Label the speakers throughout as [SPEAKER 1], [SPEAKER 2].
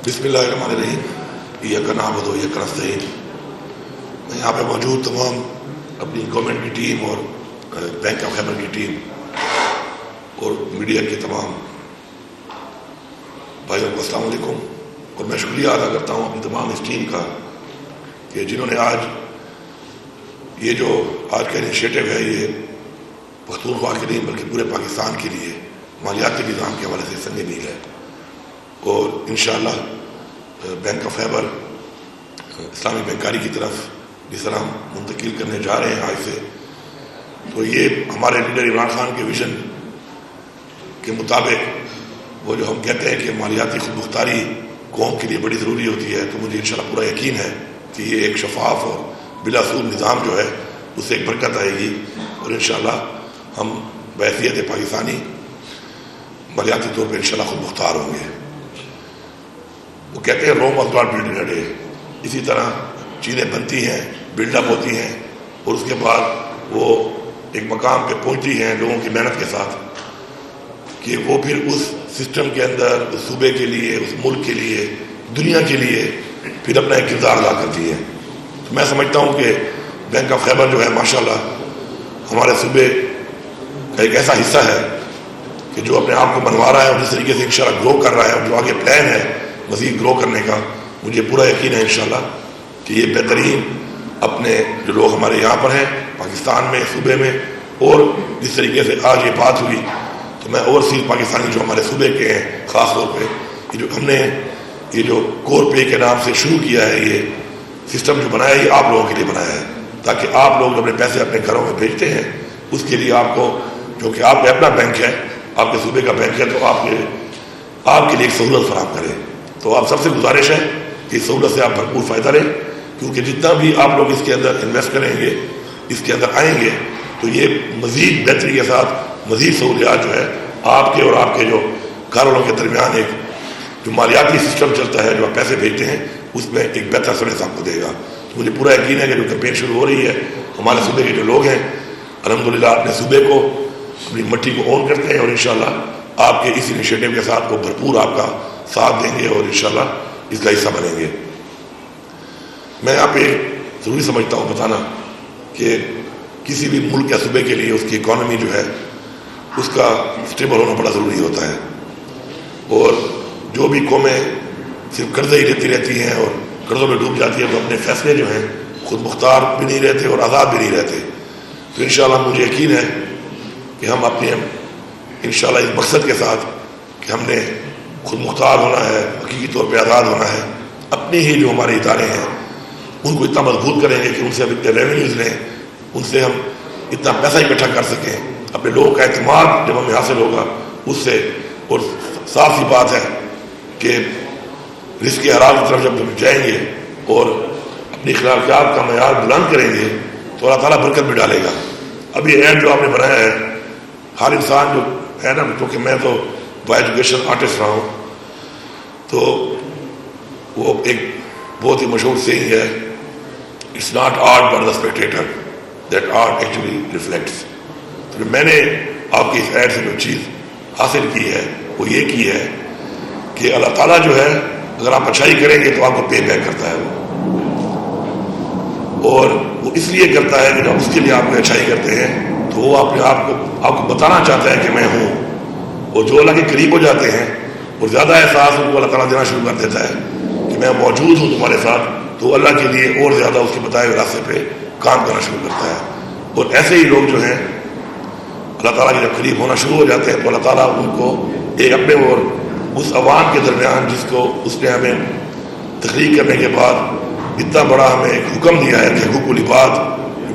[SPEAKER 1] بسم اللہ الرحمن الرحیم۔ ایاک نعبد و ایاک نستعین۔ میں یہاں پہ موجود تمام اپنی گورنمنٹ کی ٹیم اور بینک آف خیبر کی ٹیم اور میڈیا کے تمام بھائیوں کو السلام علیکم، اور میں شکریہ ادا کرتا ہوں اپنی تمام اس ٹیم کا کہ جنہوں نے آج یہ جو آج کا انیشیٹو ہے یہ پختونخوا کے نہیں بلکہ پورے پاکستان کے لیے مالیاتی نظام کے حوالے سے سنگ میل ہے، اور انشاءاللہ بینک آف خیبر اسلامی بینکاری کی طرف جس طرح ہم منتقل کرنے جا رہے ہیں آج سے، تو یہ ہمارے لیڈر عمران خان کے ویژن کے مطابق وہ جو ہم کہتے ہیں کہ مالیاتی خود مختاری قوم کے لیے بڑی ضروری ہوتی ہے، تو مجھے انشاءاللہ پورا یقین ہے کہ یہ ایک شفاف اور بلا سود نظام جو ہے اس سے ایک برکت آئے گی، اور انشاءاللہ ہم بحیثیت پاکستانی مالیاتی طور پہ انشاءاللہ خود مختار ہوں گے۔ وہ کہتے ہیں Rome was not built in a day, اسی طرح چیزیں بنتی ہیں، بلڈ اپ ہوتی ہیں، اور اس کے بعد وہ ایک مقام پہ پہنچتی ہیں لوگوں کی محنت کے ساتھ کہ وہ پھر اس سسٹم کے اندر اس صوبے کے لیے، اس ملک کے لیے، دنیا کے لیے پھر اپنا ایک کردار ادا کرتی ہے۔ تو میں سمجھتا ہوں کہ بینک آف خیبر جو ہے ماشاءاللہ ہمارے صوبے کا ایک ایسا حصہ ہے کہ جو اپنے آپ کو بنوا رہا ہے، اور جس طریقے سے انشاءاللہ گرو کر رہا ہے، اور جو آگے پلان ہے مزید گرو کرنے کا، مجھے پورا یقین ہے انشاءاللہ کہ یہ بہترین اپنے جو لوگ ہمارے یہاں پر ہیں پاکستان میں، صوبے میں، اور جس طریقے سے آج یہ بات ہوئی تو میں اوورسیز پاکستانی جو ہمارے صوبے کے ہیں خاص طور پہ یہ جو ہم نے یہ جو کور پے کے نام سے شروع کیا ہے، یہ سسٹم جو بنایا ہے یہ آپ لوگوں کے لیے بنایا ہے، تاکہ آپ لوگ اپنے پیسے اپنے گھروں میں بھیجتے ہیں اس کے لیے آپ کو، کیونکہ آپ کا اپنا بینک ہے، آپ کے صوبے کا بینک ہے، تو آپ کے لیے ایک سہولت فراہم کرے۔ تو آپ سب سے گزارش ہے کہ اس سہولت سے آپ بھرپور فائدہ لیں، کیونکہ جتنا بھی آپ لوگ اس کے اندر انویسٹ کریں گے، اس کے اندر آئیں گے، تو یہ مزید بہتری کے ساتھ مزید سہولیات جو ہے آپ کے اور آپ کے جو گھر والوں کے درمیان ایک جو مالیاتی سسٹم چلتا ہے، جو آپ پیسے بھیجتے ہیں، اس میں ایک بہتر سروس آپ کو دے گا۔ تو مجھے پورا یقین ہے کہ جو کیمپین شروع ہو رہی ہے، ہمارے صوبے کے جو لوگ ہیں الحمدللہ اپنے صوبے کو، اپنی مٹی کو اون کرتے ہیں، اور انشاءاللہ آپ کے اس انیشیٹو کے ساتھ وہ بھرپور آپ کا ساتھ دیں گے اور انشاءاللہ اس کا حصہ بنیں گے۔ میں یہاں پہ ضروری سمجھتا ہوں بتانا کہ کسی بھی ملک یا صوبے کے لیے اس کی اکانومی جو ہے اس کا اسٹیبل ہونا بڑا ضروری ہوتا ہے، اور جو بھی قومیں صرف قرضے ہی لیتی رہتی ہیں اور قرضوں میں ڈوب جاتی ہیں تو اپنے فیصلے جو ہیں خود مختار بھی نہیں رہتے اور آزاد بھی نہیں رہتے۔ تو انشاءاللہ مجھے یقین ہے کہ ہم اپنے انشاءاللہ اس مقصد کے ساتھ کہ ہم نے خود مختار ہونا ہے، حقیقی طور پہ آزاد ہونا ہے، اپنے ہی جو ہمارے ادارے ہیں ان کو اتنا مضبوط کریں گے کہ ان سے ہم اتنے ریونیوز لیں، ان سے ہم اتنا پیسہ اکٹھا کر سکیں، اپنے لوگوں کا اعتماد جب ہمیں حاصل ہوگا اس سے، اور صاف سی بات ہے کہ رزق حلال کی طرف جب ہم جائیں گے اور اپنی اخلاقیات کا معیار بلند کریں گے تو اللہ تعالیٰ برکت بھی ڈالے گا۔ اب یہ ایڈ جو آپ نے بنایا ہے، ہر انسان جو ہے نا، کیونکہ میں تو بائی ایجوکیشن آرٹسٹ رہا ہوں، تو وہ ایک بہت ہی مشہور سینگ ہے، it's not art but the spectator that art actually reflects. تو میں نے آپ کی اس ایڈ سے جو چیز حاصل کی ہے وہ یہ کی ہے کہ اللہ تعالیٰ جو ہے اگر آپ اچھائی کریں گے تو آپ کو پے بیک کرتا ہے وہ، اور وہ اس لیے کرتا ہے کہ جب اس کے لیے آپ کو اچھائی کرتے ہیں تو وہ اپنے آپ کو بتانا چاہتا ہے کہ میں ہوں، اور جو اللہ کے قریب ہو جاتے ہیں اور زیادہ احساس ان کو اللہ تعالیٰ دینا شروع کر دیتا ہے کہ میں موجود ہوں تمہارے ساتھ، تو اللہ کے لیے اور زیادہ اس کے بتائے ہوئے راستے پہ کام کرنا شروع کرتا ہے۔ اور ایسے ہی لوگ جو ہیں اللہ تعالیٰ کے جب قریب ہونا شروع ہو جاتے ہیں تو اللہ تعالیٰ ان کو ایک اپنے اور اس عوام کے درمیان جس کو اس نے ہمیں تخلیق کرنے کے بعد اتنا بڑا ہمیں ایک حکم دیا ہے کہ حقوق العباد،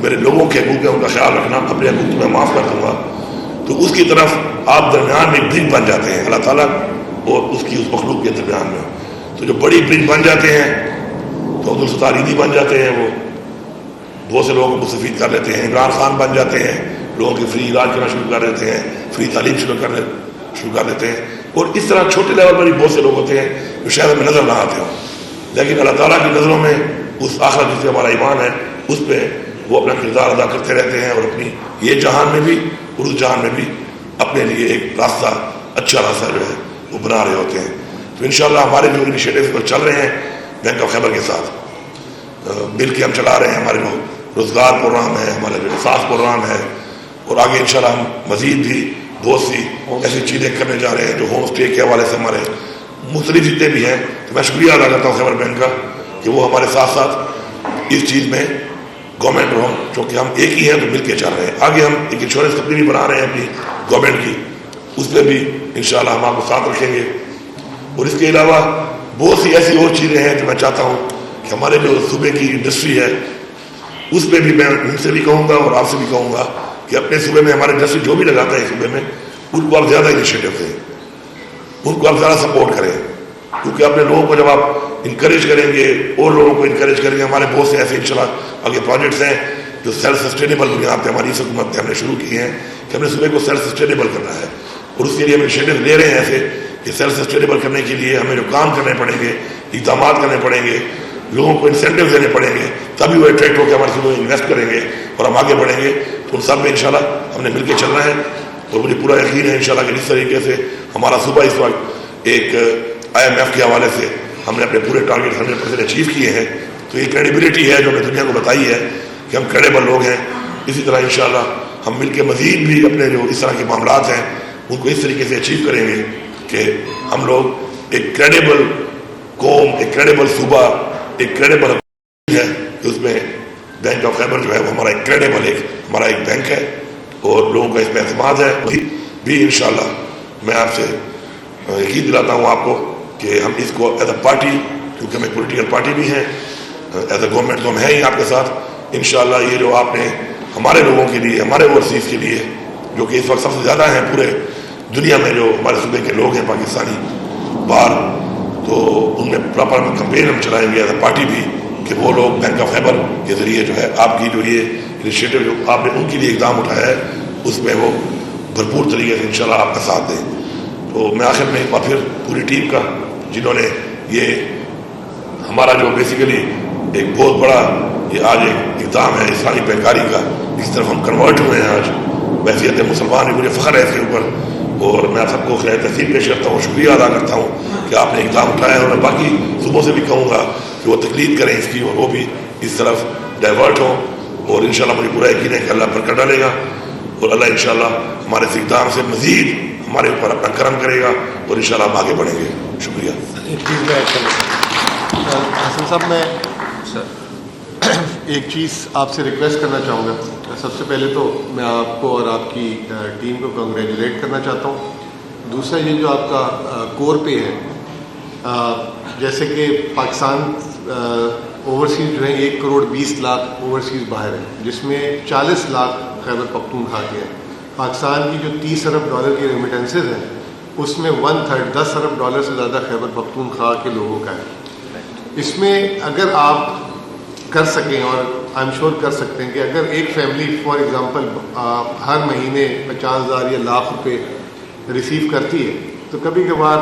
[SPEAKER 1] میرے لوگوں کے حقوق ہیں ان کا خیال رکھنا، اپنے حقوق میں معاف کر دوں گا، تو اس کی طرف آپ درمیان میں ایک برج بن جاتے ہیں اللہ تعالیٰ اور اس کی اس مخلوق کے درمیان میں۔ تو جو بڑی برج بن جاتے ہیں تو عبدالستار عیدی بن جاتے ہیں، وہ بہت سے لوگوں کو مستفید کر لیتے ہیں، عمران خان بن جاتے ہیں، لوگوں کے فری علاج کرنا شروع کر دیتے ہیں، فری تعلیم شروع کر دیتے ہیں، اور اس طرح چھوٹے لیول پر بھی بہت سے لوگ ہوتے ہیں جو شاید ہمیں نظر نہ آتے ہوں، لیکن اللہ تعالیٰ کی نظروں میں اس آخرت جس سے ہمارا ایمان ہے اس پہ وہ اپنا کردار ادا کرتے رہتے ہیں، اور اپنی یہ جہان میں بھی اور اس جہان میں بھی اپنے لیے ایک راستہ، اچھا راستہ جو ہے وہ بنا رہے ہوتے ہیں۔ تو انشاءاللہ ہمارے جو انیشیٹوز پر چل رہے ہیں بینک آف خیبر کے ساتھ، بل کے ہم چلا رہے ہیں، ہمارے جو روزگار پروگرام ہے، ہمارا جو احساس پروگرام ہے، اور آگے انشاءاللہ ہم مزید بھی بہت سی ایسی چیزیں کرنے جا رہے ہیں جو ہوم اسٹے کے حوالے سے ہمارے مختلف جتنے بھی ہیں. تو میں شکریہ ادا کرتا ہوں خیبر بینک کا کہ وہ ہمارے ساتھ ساتھ اس چیز میں گورنمنٹ اور ہم چونکہ ہم ایک ہی ہیں تو مل کے چل رہے ہیں. آگے ہم ایک انشورنس کمپنی بھی بنا رہے ہیں اپنی گورنمنٹ کی، اس پہ بھی انشاءاللہ ہم آپ کو ساتھ رکھیں گے. اور اس کے علاوہ بہت سی ایسی اور چیزیں ہیں جو میں چاہتا ہوں کہ ہمارے جو صوبے کی انڈسٹری ہے اس پہ بھی میں ان سے بھی کہوں گا اور آپ سے بھی کہوں گا کہ اپنے صوبے میں ہمارے انڈسٹری جو بھی لگاتا ہے صوبے میں ان کو آپ زیادہ انیشیٹو دیں، ان کو آپ زیادہ سپورٹ کریں، کیونکہ اپنے لوگوں کو جب آپ انکریج کریں گے اور لوگوں کو انکریج کریں گے. ہمارے بہت سے ایسے انشاءاللہ آگے پروجیکٹس ہیں جو سیلف سسٹینیبل بنیاد پہ ہماری اس حکومت نے ہم نے شروع کی ہیں کہ ہم نے صوبے کو سیلف سسٹینیبل کرنا ہے، اور اس کے لیے ہم انیشیٹو لے رہے ہیں ایسے کہ سیلف سسٹینیبل کرنے کے لیے ہمیں جو کام کرنے پڑیں گے، اقدامات کرنے پڑیں گے، لوگوں کو انسینٹیو دینے پڑیں گے، تبھی وہ اٹریکٹ ہو کے ہمارے صوبے میں انویسٹ کریں گے اور ہم آگے بڑھیں گے. تو ان سب میں انشاءاللہ ہم نے مل کے چلنا ہے. اور مجھے پورا یقین ہے انشاءاللہ کہ جس طریقے سے ہمارا صوبہ اس وقت ایک IMF کے حوالے سے ہم نے اپنے پورے ٹارگیٹ 100% اچیو کیے ہیں، تو یہ کریڈیبلٹی ہے جو ہم نے دنیا کو بتائی ہے کہ ہم کریڈیبل لوگ ہیں. اسی طرح انشاءاللہ ہم مل کے مزید بھی اپنے جو اس طرح کے معاملات ہیں ان کو اس طریقے سے اچیو کریں گے کہ ہم لوگ ایک کریڈیبل قوم، ایک کریڈیبل صوبہ، ایک کریڈیبل ہے کہ اس میں بینک آف خیبر جو ہے وہ ہمارا ایک کریڈیبل ہمارا ایک بینک ہے اور لوگوں کا اس میں اعتماد ہے. وہی بھی انشاءاللہ میں آپ سے یقین دلاتا ہوں آپ کو کہ ہم اس کو ایز اے پارٹی، کیونکہ ہم ایک پولیٹیکل پارٹی بھی ہیں، ایز اے گورنمنٹ تو ہم ہیں ہی آپ کے ساتھ. انشاءاللہ یہ جو آپ نے ہمارے لوگوں کے لیے، ہمارے اوورسیز کے لیے جو کہ اس وقت سب سے زیادہ ہیں پورے دنیا میں جو ہمارے صوبے کے لوگ ہیں پاکستانی باہر، تو ان میں پراپر کمپین ہم چلائیں گے ایز اے پارٹی بھی کہ وہ لوگ بینک آف خیبر کے ذریعے جو ہے آپ کی جو یہ انیشیٹو جو آپ نے ان کے لیے اقدام اٹھایا ہے اس میں وہ بھرپور طریقے سے انشاءاللہ آپ کا ساتھ دیں. تو میں آخر میں ایک بار پھر پوری ٹیم کا جنہوں نے یہ ہمارا جو بیسیکلی ایک بہت بڑا یہ آج ایک اقدام ہے اسلامی پیکاری کا، اس طرف ہم کنورٹ ہوئے ہیں آج بحیثیت مسلمان، مجھے فخر ہے اس کے اوپر، اور میں آپ سب کو خیر تحسین پیش کرتا ہوں، شکریہ ادا کرتا ہوں کہ آپ نے اقدام اٹھایا ہے. اور میں باقی صوبوں سے بھی کہوں گا کہ وہ تقلید کریں اس کی اور وہ بھی اس طرف ڈائیورٹ ہوں، اور انشاءاللہ مجھے پورا یقین ہے کہ اللہ برکت ڈالے گا اور اللہ انشاءاللہ ہمارے اس اقدام سے مزید ہمارے اوپر اپنا کرم کرے گا اور انشاءاللہ ہم آگے بڑھیں گے. شکریہ.
[SPEAKER 2] حسن صاحب میں ایک چیز آپ سے ریکویسٹ کرنا چاہوں گا. سب سے پہلے تو میں آپ کو اور آپ کی ٹیم کو کنگریچولیٹ کرنا چاہتا ہوں. دوسرا یہ جو آپ کا کور پے ہے، جیسے کہ پاکستان اوورسیز جو ہیں 1,20,00,000 اوورسیز باہر ہیں، جس میں 40 لاکھ خیبر پختونخوا کے ہیں. پاکستان کی جو 30 ارب ڈالر کی ریمیٹنسز ہیں اس میں 1/3 10 ارب ڈالر سے زیادہ خیبر پختونخوا کے لوگوں کا ہے. اس میں اگر آپ کر سکیں، اور آئی ایم شیور کر سکتے ہیں کہ اگر ایک فیملی فار ایگزامپل ہر مہینے 50,000 یا لاکھ روپے ریسیو کرتی ہے تو کبھی کبھار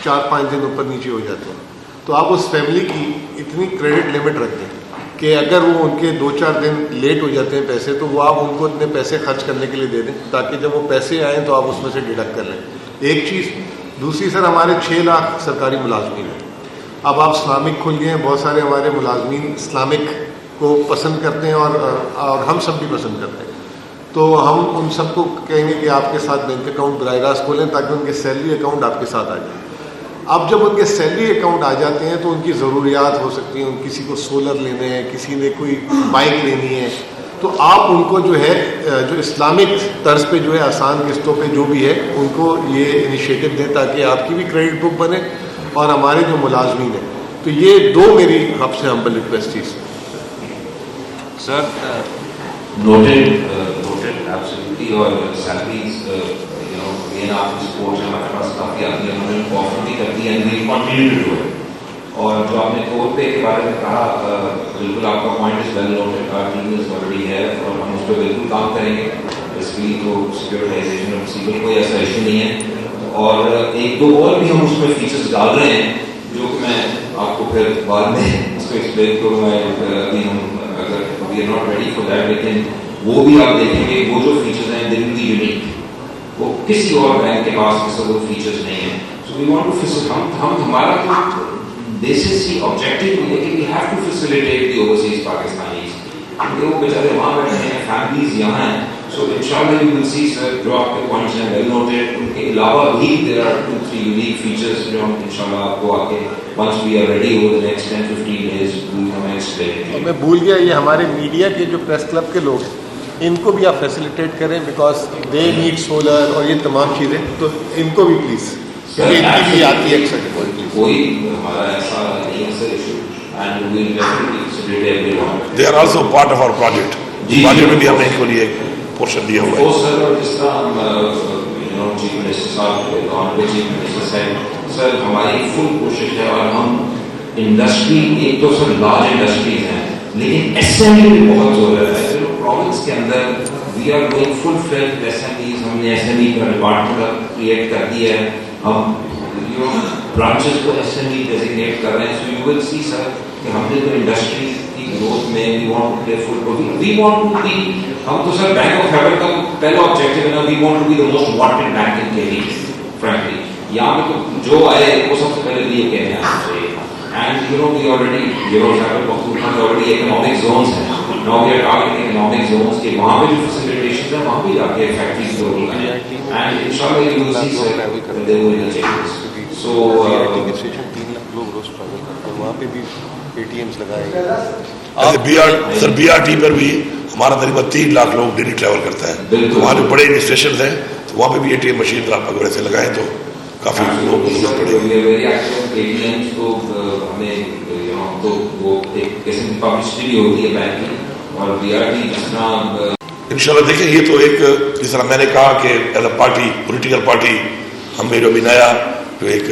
[SPEAKER 2] 4-5 دن اوپر نیچے ہو جاتے ہیں، تو آپ اس فیملی کی اتنی کریڈٹ لمٹ رکھ دیں کہ اگر وہ ان کے 2-4 دن لیٹ ہو جاتے ہیں پیسے، تو وہ آپ ان کو اتنے پیسے خرچ کرنے کے لیے دے دیں تاکہ جب وہ پیسے آئیں تو آپ اس میں سے ڈیڈکٹ کر لیں. ایک چیز. دوسری سر، ہمارے 6 لاکھ سرکاری ملازمین ہیں. اب آپ اسلامک کھل گئے ہیں، بہت سارے ہمارے ملازمین اسلامک کو پسند کرتے ہیں اور ہم سب بھی پسند کرتے ہیں. تو ہم ان سب کو کہیں گے کہ آپ کے ساتھ بینک اکاؤنٹ براہ راست کھولیں تاکہ ان کے سیلری اکاؤنٹ آپ کے ساتھ آ جائے. اب جب ان کے سیلری اکاؤنٹ آ جاتے ہیں تو ان کی ضروریات ہو سکتی ہیں، کسی کو سولر لینے ہیں، کسی نے کوئی بائک لینی ہے، تو آپ ان کو جو ہے جو اسلامک طرز پہ جو ہے آسان قسطوں پہ جو بھی ہے ان کو یہ انیشیٹو دیں تاکہ آپ کی بھی کریڈٹ بک بنے اور ہمارے جو ملازمین ہیں. تو یہ 2 میری آپ سے ہمبل ریکویسٹ تھی.
[SPEAKER 3] سر noted absolutely. اور سیلریز again آپ کی سپورٹ ہمارے پاس کافی آتی ہے، ہم نے آفر بھی کرتی ہے and we continue to do it. اور جو آپ نے کور پے کے بارے میں کہا، بالکل آپ کا point is well noted, our team is already here اور ہم اس پہ بالکل کام کریں گے. اس لیے تو سیکورٹائزیشن اور سیکل کوئی ایسا ایشو نہیں ہے. اور 1-2 اور بھی ہم اس میں فیچرز ڈال رہے ہیں جو کہ میں آپ کو پھر بعد میں اس کو ایکسپلین کروں گا. ابھی ہم اگر we are not ready for that, لیکن وہ بھی آپ دیکھیں گے وہ جو فیچرز ہیں دے ول بی یونیک، وہ کسی اور بینک کے پاس وہ فیچرز نہیں ہیں. So we want to facilitate. ہم ہمارا تو بیسس ہی آبجیکٹو یہ ہے کہ we have to facilitate the overseas Pakistanis. وہ بیچارے وہاں بیٹھے ہیں, فیملیز یہاں ہیں. So inshallah you will see sir جو آپ کے پوائنٹس ہیں well noted. ان کے علاوہ بھی there are 2-3 unique features جو ہم انشاءاللہ آپ کو آ کے once we are ready over the next 10-15 days we will explain.
[SPEAKER 2] میں بھول گیا, یہ ہمارے میڈیا کے جو پریس کلب کے لوگ ان کو بھی آپ فیسیلیٹیٹ کریں بیکاز دے نیڈ سولر اور یہ تمام چیزیں, تو ان کو بھی پلیز ان کی بھی آتی ہے ایکسٹرا.
[SPEAKER 3] کوئی ہمارا ایسا نہیں ہے سر issue and we will definitely facilitate everyone.
[SPEAKER 1] They are also part of our project. Project میں بھی ہم نے ان کو لیے پورشن دیا ہوا ہے.
[SPEAKER 3] وہ سر اور جس طرح ہم چیف منسٹر صاحب آنریبل چیف منسٹر صاحب سر ہماری فل کوشش ہے, اور ہم انڈسٹری ایک تو سر لارج انڈسٹریز ہیں لیکن ایس ایم ای بھی بہت ضرورت ہے. پروونس کے اندر we are going full fledged S M Es. ہم نے ایس ایم ای کا ڈپارٹمنٹ کریٹ کر دیا ہے, ہم برانچز کو ایس ایم ای ڈیزگنیٹ کر رہے ہیں. سو یو ول سی سر کہ ہم نے تو انڈسٹریز کی گروتھ میں we want to play full role. We want to be, ہم تو سر بینک آف ہیون کا پہلا آبجیکٹو ہے نا, we want to be the most wanted bank in Delhi. Frankly یہاں پہ تو جو آئے وہ سب سے پہلے یہ کہنے آنا چاہیے. And you know we already Khyber Pakhtunkhwa میں آلریڈی اکنامک زونس ہیں. Now we are targeting economic zones کے وہاں پہ جو فیسیلیٹیشن ہے وہاں بھی جا کے فیکٹریز کو رول کریں. اینڈ انشاءاللہ you will see sir there will be changes. So
[SPEAKER 2] 3 lakh لوگ روز ٹریول کرتے ہیں, وہاں پہ بھی اے ٹی ایمس لگائے گئے.
[SPEAKER 1] سر بی آر ٹی پر بھی ہمارا تقریباً 3 لاکھ لوگ ڈیلی ٹریول کرتا ہے. وہاں جو بڑے اسٹیشن ہیں تو وہاں پہ بھی اے ٹی ایم مشین آپ اگر ایسے لگائیں تو کافی لوگوں کو ضرورت پڑے گی.
[SPEAKER 3] تو ہمیں تو وہ ایک قسم کی پبلسٹی بھی ہوتی ہے بینک کی, اور بی آر ٹی جس طرح
[SPEAKER 1] انشاءاللہ دیکھیں یہ تو ایک جس طرح میں نے کہا کہ as a party political party ہم نے جو بھی نیا جو ایک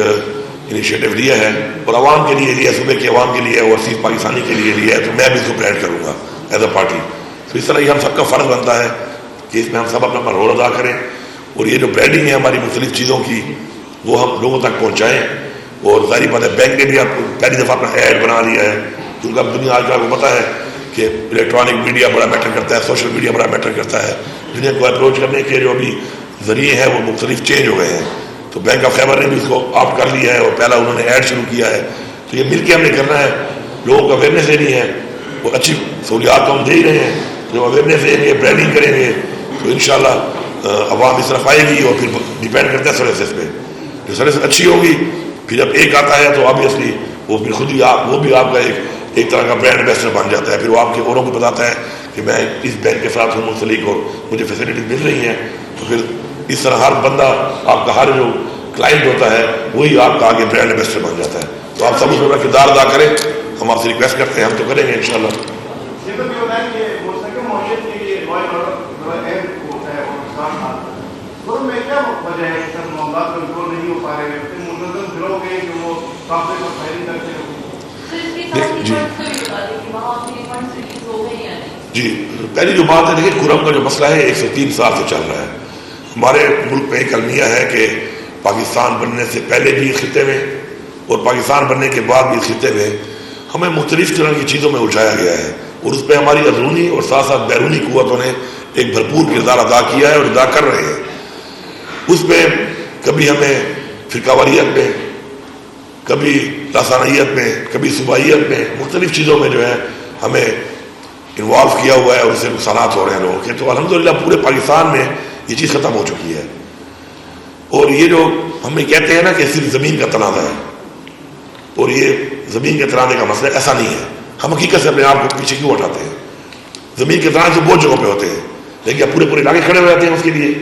[SPEAKER 1] انیشیٹو لیا ہے اور عوام کے لیے لیا, صوبے کے عوام کے لیے, اوورسیز پاکستانی کے لیے لیا ہے, تو میں بھی اس کو پریڈ کروں گا ایز اے پارٹی. تو اس طرح یہ ہم سب کا فرض بنتا ہے کہ اس میں ہم سب اپنا رول ادا کریں, اور یہ جو برانڈنگ ہے ہماری مختلف چیزوں کی وہ ہم لوگوں تک پہنچائیں. اور ظاہری بات ہے بینک نے بھی آپ کو پہلی دفعہ اپنا ایڈ بنا لیا ہے, کیونکہ اب دنیا آج کل کو پتہ ہے کہ الیکٹرانک میڈیا بڑا میٹر کرتا ہے, سوشل میڈیا بڑا میٹر کرتا ہے. دنیا کو اپروچ کرنے کے جو ابھی ذریعے ہیں وہ مختلف چینج ہو گئے ہیں. تو بینک آف خیبر نے بھی اس کو آپٹ کر لیا ہے, اور پہلا انہوں نے ایڈ شروع کیا ہے. تو یہ مل کے ہم نے کرنا ہے, لوگوں کو اویئرنیس دینی ہے. وہ اچھی سہولیات تو ہم دے ہی رہے ہیں, جو اویئرنیس دیں گے, برانڈنگ کریں گے, تو انشاءاللہ عوام اس طرف آئے گی. اور پھر ڈیپینڈ کرتا ہے سروسز پہ, جو سروس اچھی ہوگی پھر جب ایک آتا ہے تو آبویسلی وہ پھر خود ہی وہ بھی آپ کا ایک طرح کا برانڈ ایمبیسڈر بن جاتا ہے. پھر وہ آپ کے اوروں کو بتاتا ہے کہ میں اس بینک کے ساتھ ہوں منسلک اور مجھے فیسلٹیز مل رہی ہیں. تو پھر اس طرح ہر بندہ آپ کا ہر جو کلائنٹ ہوتا ہے وہی آپ کا آگے برانڈ ایمبیسڈر بن جاتا ہے. تو آپ سب اس میں کردار ادا کریں, ہم آپ سے ریکویسٹ کرتے ہیں, ہم تو کریں گے انشاءاللہ. جی پہلی جو بات ہے دیکھیے کرم کا جو مسئلہ ہے 103 سال سے چل رہا ہے. ہمارے ملک میں ایک المیہ ہے کہ پاکستان بننے سے پہلے بھی اس خطے میں اور پاکستان بننے کے بعد بھی اس خطے میں ہمیں مختلف طرح کی چیزوں میں الجھایا گیا ہے, اور اس پہ ہماری اندرونی اور ساتھ ساتھ بیرونی قوتوں نے ایک بھرپور کردار ادا کیا ہے اور ادا کر رہے ہیں. اس میں کبھی ہمیں فرقہ واریت میں, کبھی لاسانیت میں, کبھی صوبائیت میں, مختلف چیزوں میں جو ہے ہمیں انوالو کیا ہوا ہے, اور اس سے نقصانات ہو رہے ہیں لوگوں کے. تو الحمدللہ پورے پاکستان میں یہ چیز ختم ہو چکی ہے. اور یہ جو ہم کہتے ہیں نا کہ صرف زمین کا تنازع ہے, اور یہ زمین کے تنازع کا مسئلہ ایسا نہیں ہے. ہم حقیقت سے اپنے آپ کو پیچھے کیوں ہٹاتے ہیں؟ زمین کے تنازع بہت جگہوں پہ ہوتے ہیں, لیکن پورے پورے علاقے کھڑے ہو جاتے ہیں اس کے لیے.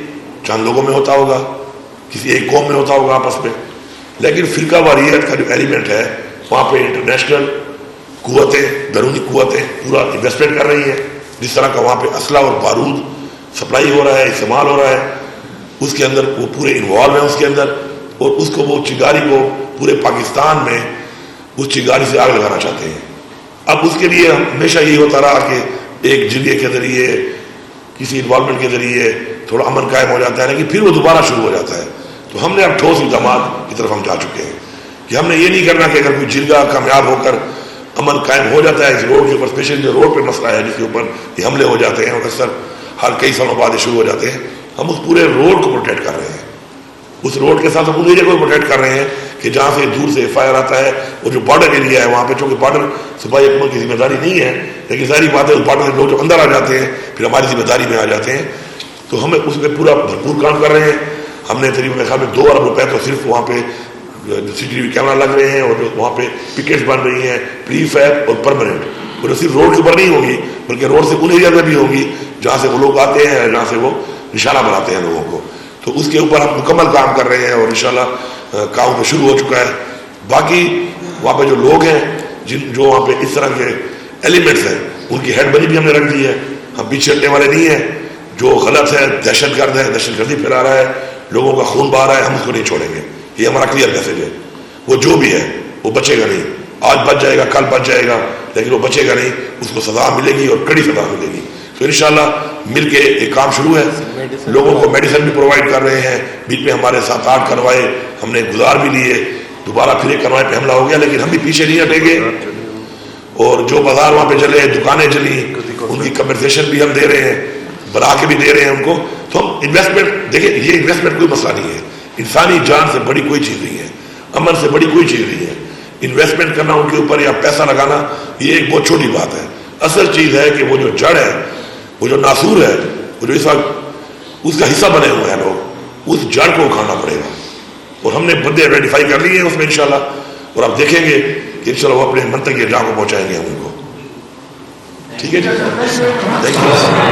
[SPEAKER 1] چند لوگوں میں ہوتا ہوگا, کسی ایک قوم میں ہوتا ہوگا آپس میں, لیکن فرقہ واریت کا جو ایلیمنٹ ہے وہاں پہ انٹرنیشنل قوتیں, بیرونی قوتیں پورا انویسٹمنٹ کر رہی ہیں. جس طرح کا وہاں پہ اسلحہ اور بارود سپلائی ہو رہا ہے, استعمال ہو رہا ہے, اس کے اندر وہ پورے انوالو ہیں اس کے اندر, اور اس کو وہ چنگاری کو پورے پاکستان میں اس چنگاری سے آگ لگانا چاہتے ہیں. اب اس کے لیے ہمیشہ یہی ہوتا رہا کہ ایک جرگے کے ذریعے, کسی انوالومنٹ کے ذریعے تھوڑا امن قائم ہو جاتا ہے, لیکن پھر وہ دوبارہ شروع ہو جاتا ہے. تو ہم نے اب ٹھوس اقدامات کی طرف ہم جا چکے ہیں کہ ہم نے یہ نہیں کرنا کہ اگر کوئی جرگہ کامیاب ہو کر امن قائم ہو جاتا ہے اس روڈ کے اوپر, اسپیشلی جو روڈ پہ مسئلہ ہے جس کے اوپر یہ حملے ہو جاتے ہیں اور اکثر ہر کئی سالوں بعد یہ شروع ہو جاتے ہیں, ہم اس پورے روڈ کو پروٹیکٹ کر رہے ہیں. اس روڈ کے ساتھ ہم ان ایریا کو پروٹیکٹ کر رہے ہیں کہ جہاں سے دور سے فائر آتا ہے، وہ جو بارڈر ایریا ہے وہاں پہ، چونکہ بارڈر صوبائی حکومت کی ذمہ داری نہیں ہے، لیکن ظاہری بات ہے اس بارڈر سے لوگ جب اندر آ جاتے ہیں پھر ہماری ذمہ داری میں آ جاتے ہیں، تو ہم اس پہ پورا بھرپور کام کر رہے ہیں. ہم نے تقریباً میرے خیال میں 2 ارب روپے تو صرف وہاں پہ CCTV کیمرہ لگ رہے ہیں، اور جو وہاں پہ پکٹس بن رہی ہیں پری فیب اور پرماننٹ، اور جو صرف روڈ کے اوپر نہیں ہوگی بلکہ روڈ سے ان ایریا میں بھی ہوگی جہاں سے وہ لوگ آتے ہیں، جہاں سے وہ نشانہ بناتے ہیں لوگوں کو. تو اس کے اوپر ہم مکمل کام کر رہے ہیں اور انشاءاللہ کام پہ شروع ہو چکا ہے. باقی وہاں پہ جو لوگ ہیں جو وہاں پہ اس طرح کے ایلیمنٹس ہیں ان کی ہیڈ بنی بھی ہم نے رکھ دی ہے. ہم پیچھے ہٹنے والے نہیں ہیں. جو غلط ہے، دہشت گرد ہے، دہشت گردی پھیلا رہا ہے، لوگوں کا خون بہا رہا ہے، ہم اس کو نہیں چھوڑیں گے. یہ ہمارا کلیئر میسج ہے. وہ جو بھی ہے وہ بچے گا نہیں. آج بچ جائے گا، کل بچ جائے گا، لیکن وہ بچے گا نہیں. اس کو سزا ملے گی اور کڑی سزا ملے گی. تو انشاءاللہ مل کے ایک کام شروع ہے. لوگوں کو میڈیسن بھی پرووائڈ کر رہے ہیں. بیچ میں ہمارے 7-8 کروائے ہم نے گزار بھی لیے. دوبارہ پھر ایک کروائے پہ حملہ ہو گیا، لیکن ہم بھی پیچھے نہیں ہٹیں گے. اور جو بازار وہاں پہ چلے، دکانیں چلی، ان کی کمپنسیشن بھی ہم دے رہے ہیں، بنا کے بھی دے رہے ہیں ان کو. تو ہم انویسٹمنٹ دیکھیں، یہ انویسٹمنٹ کوئی مسئلہ نہیں ہے. انسانی جان سے بڑی کوئی چیز نہیں ہے، امن سے بڑی کوئی چیز نہیں ہے. انویسٹمنٹ کرنا ان کے اوپر یا پیسہ لگانا یہ ایک بہت چھوٹی بات ہے. اصل چیز ہے کہ وہ جو جڑ ہے، وہ جو ناسور ہے، وہ جو اس وقت اس کا حصہ بنے ہوئے ہیں لوگ، اس جڑ کو اکھاڑنا پڑے گا. اور ہم نے بندے آئیڈینٹیفائی کر لیے ہیں اس میں انشاءاللہ. اور آپ دیکھیں گے کہ انشاءاللہ وہ اپنے منطقے جہاں کو پہنچائیں گے ہم ان کو. ٹھیک ہے جی، تھینک یو.